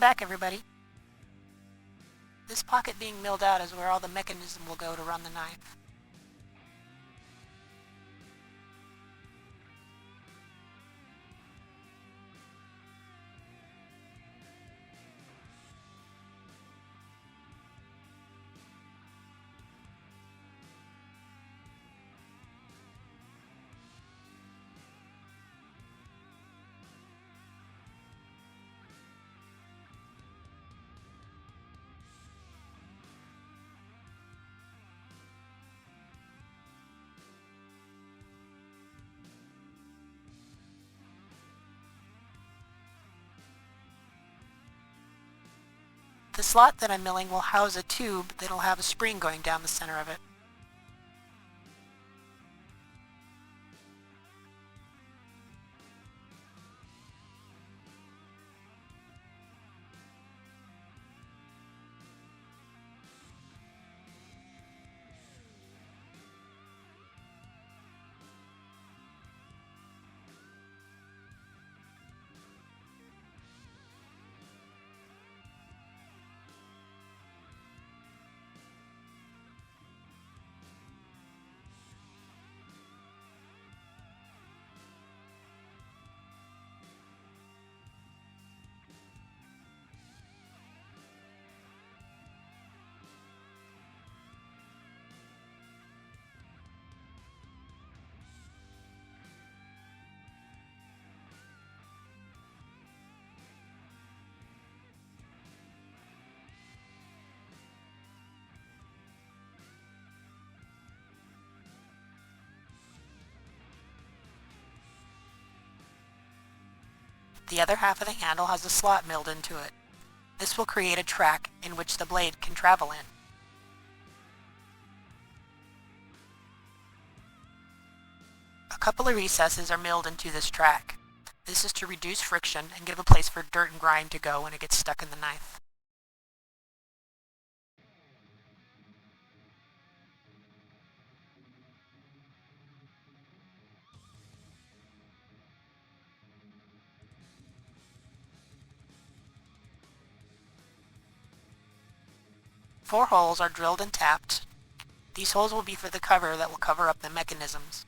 Welcome back, everybody. This pocket being milled out is where all the mechanism will go to run the knife. The slot that I'm milling will house a tube that'll have a spring going down the center of it. The other half of the handle has a slot milled into it. This will create a track in which the blade can travel in. A couple of recesses are milled into this track. This is to reduce friction and give a place for dirt and grime to go when it gets stuck in the knife. Four holes are drilled and tapped. These holes will be for the cover that will cover up the mechanisms.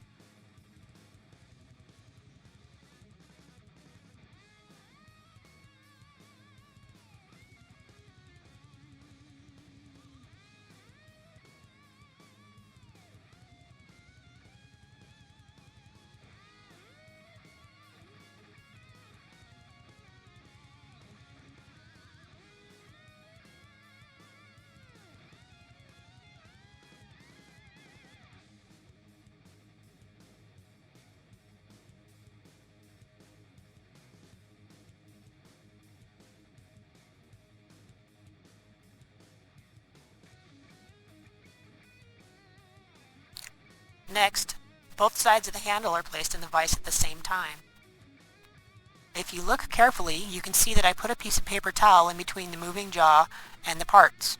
Next, both sides of the handle are placed in the vise at the same time. If you look carefully, you can see that I put a piece of paper towel in between the moving jaw and the parts.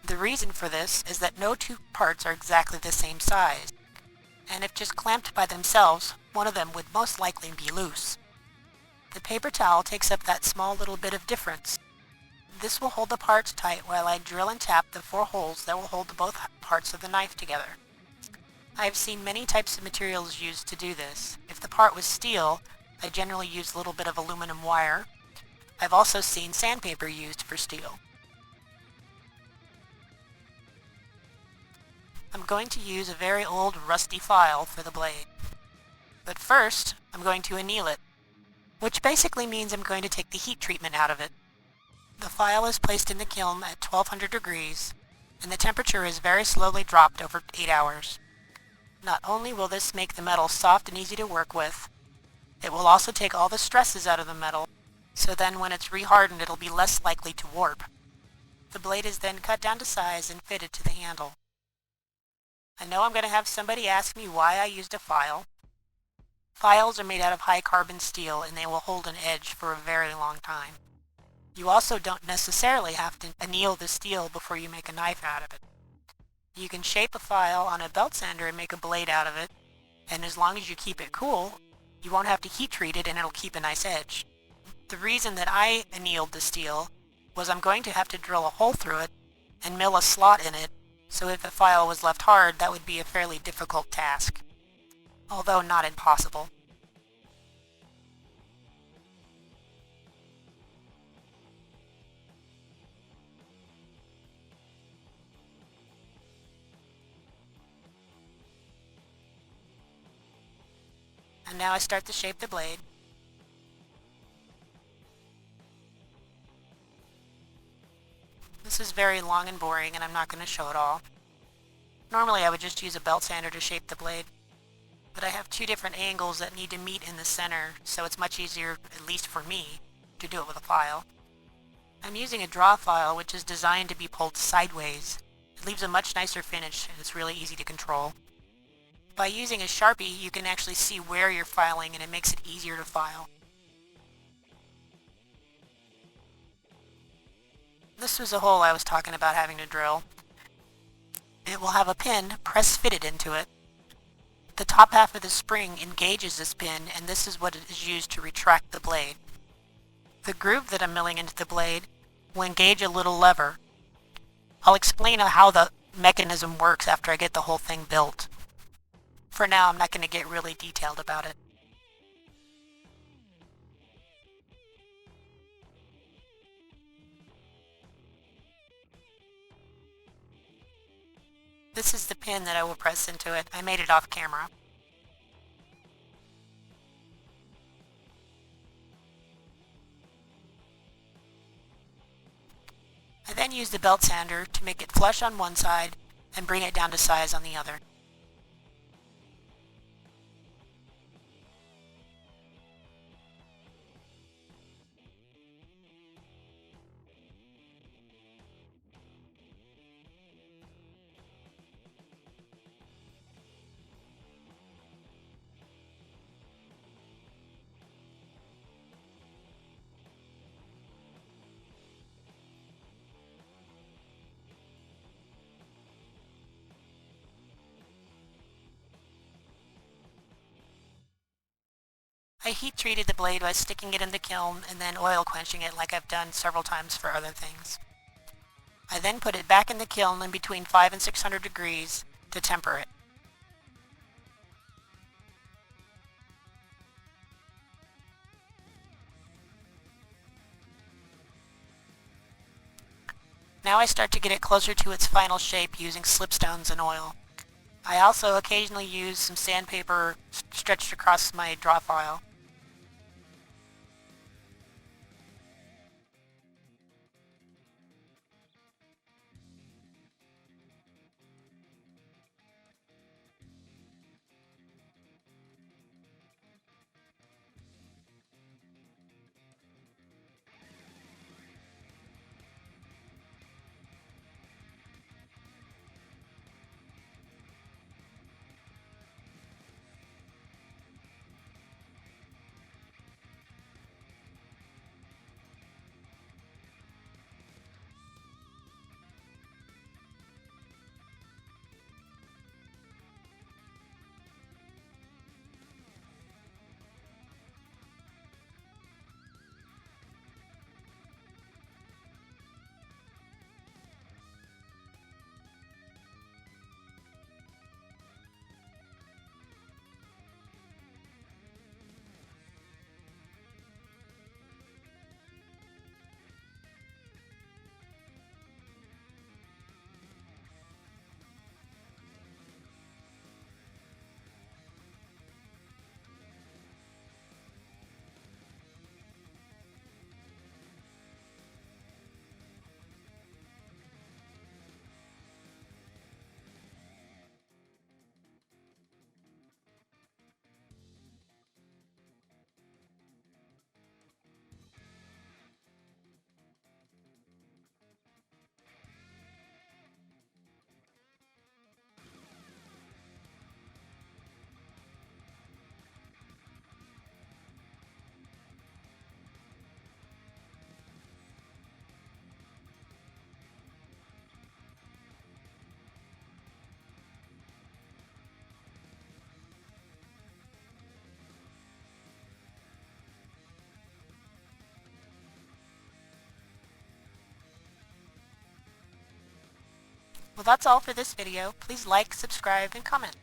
The reason for this is that no two parts are exactly the same size, and if just clamped by themselves, one of them would most likely be loose. The paper towel takes up that small little bit of difference. This will hold the parts tight while I drill and tap the four holes that will hold both parts of the knife together. I have seen many types of materials used to do this. If the part was steel, I generally use a little bit of aluminum wire. I've also seen sandpaper used for steel. I'm going to use a very old rusty file for the blade. But first, I'm going to anneal it, which basically means I'm going to take the heat treatment out of it. The file is placed in the kiln at 1200 degrees, and the temperature is very slowly dropped over 8 hours. Not only will this make the metal soft and easy to work with, it will also take all the stresses out of the metal, so then when it's rehardened it'll be less likely to warp. The blade is then cut down to size and fitted to the handle. I know I'm going to have somebody ask me why I used a file. Files are made out of high carbon steel and they will hold an edge for a very long time. You also don't necessarily have to anneal the steel before you make a knife out of it. You can shape a file on a belt sander and make a blade out of it, and as long as you keep it cool, you won't have to heat treat it and it'll keep a nice edge. The reason that I annealed the steel was I'm going to have to drill a hole through it and mill a slot in it, so if the file was left hard, that would be a fairly difficult task, although not impossible. And now I start to shape the blade. This is very long and boring, and I'm not going to show it all. Normally I would just use a belt sander to shape the blade, but I have two different angles that need to meet in the center, so it's much easier, at least for me, to do it with a file. I'm using a draw file which is designed to be pulled sideways. It leaves a much nicer finish, and it's really easy to control. By using a Sharpie, you can actually see where you're filing, and it makes it easier to file. This was a hole I was talking about having to drill. It will have a pin press-fitted into it. The top half of the spring engages this pin, and this is what is used to retract the blade. The groove that I'm milling into the blade will engage a little lever. I'll explain how the mechanism works after I get the whole thing built. For now, I'm not going to get really detailed about it. This is the pin that I will press into it. I made it off camera. I then use the belt sander to make it flush on one side and bring it down to size on the other. I heat treated the blade by sticking it in the kiln and then oil quenching it like I've done several times for other things. I then put it back in the kiln in between 500 and 600 degrees to temper it. Now I start to get it closer to its final shape using slipstones and oil. I also occasionally use some sandpaper stretched across my draw file. Well, that's all for this video. Please like, subscribe, and comment.